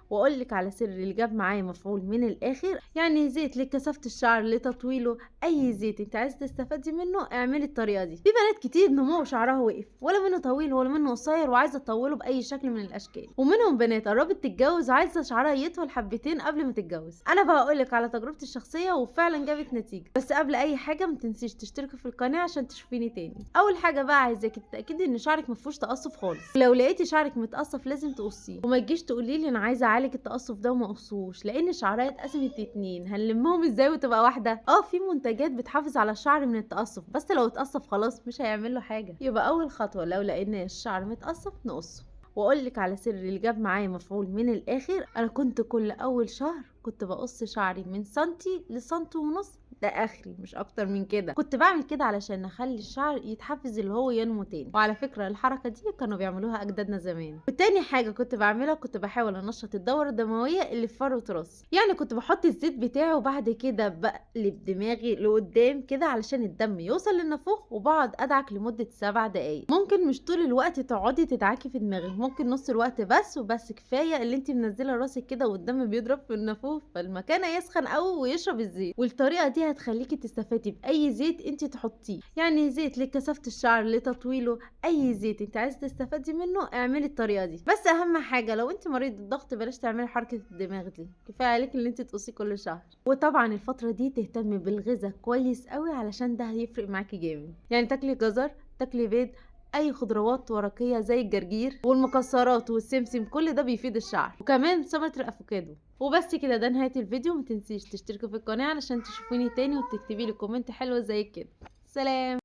واقول لك على سر اللي جاب معايا مفعول من الاخر. يعني زيت لكثافه الشعر لتطويله، اي زيت انت عايزه تستفادي منه اعملي الطريقه دي. في بنات كتير نمو شعرها وقف، ولا منه طويل ولا منه قصير، وعايزه تطوله باي شكل من الاشكال. ومنهم بنات قربت تتجوز وعايزه شعرها يطول حبتين قبل ما تتجوز. انا بقى اقول لك على تجربتي الشخصيه وفعلا جابت نتيجه. بس قبل اي حاجه ما تنسيش تشتركي في القناه عشان تشوفيني تاني. اول حاجه بقى عايزاكي تتاكدي ان شعرك ما فيهوش تقصف خالص. لو لقيتي شعرك متقصف لازم تقصيه، وما تجيش تقولي لي انا عايزه اعالج التقصف ده وما اقصوش، لان شعرها اتقسمت اتنين هنلمهم ازاي وتبقى واحده؟ في منتجات بتحافظ على الشعر من التقصف، بس لو اتقصف خلاص مش هيعمل له حاجه. يبقى اول خطوه لو لقينا الشعر متقصف نقصه. واقول لك على سر اللي جاب معايا مفعول من الاخر. انا كنت كل اول شهر كنت بقص شعري من سنتي لسنتي ونص، ده اخري مش اكتر من كده. كنت بعمل كده علشان اخلي الشعر يتحفز اللي هو ينمو تاني. وعلى فكره الحركه دي كانوا بيعملوها اجدادنا زمان. وتاني حاجه كنت بعملها كنت بحاول انشط الدوره الدمويه اللي في فروه راسي. يعني كنت بحط الزيت بتاعه وبعد كده بقلب دماغي لقدام كده علشان الدم يوصل للنافوخ، وبقعد ادعك لمده 7 دقايق. ممكن مش طول الوقت تقعدي تدعكي في دماغك، ممكن نص الوقت بس، وبس كفايه اللي انت منزله راسك كده والدم بيضرب في النافوخ فالمكان يسخن قوي ويشرب الزيت. والطريقه دي هتخليكي تستفادي باي زيت انت تحطيه. يعني زيت لكثافه الشعر لتطويله، اي زيت انت عايزه تستفادي منه اعملي الطريقه دي. بس اهم حاجه لو انت مريض الضغط بلاش تعملي حركه الدماغ دي، كفايه عليك اللي انت تقصي كل شهر. وطبعا الفتره دي تهتمي بالغذاء كويس قوي علشان ده هيفرق معاكي جامد. يعني تاكلي جزر، تاكلي بيض، اي خضروات ورقيه زي الجرجير والمكسرات والسمسم، كل ده بيفيد الشعر. وكمان ثمره الافوكادو. وبس كده، ده نهايه الفيديو. متنسيش تشتركي في القناه علشان تشوفيني تاني وتكتبي لي كومنت حلو زي كده. سلام.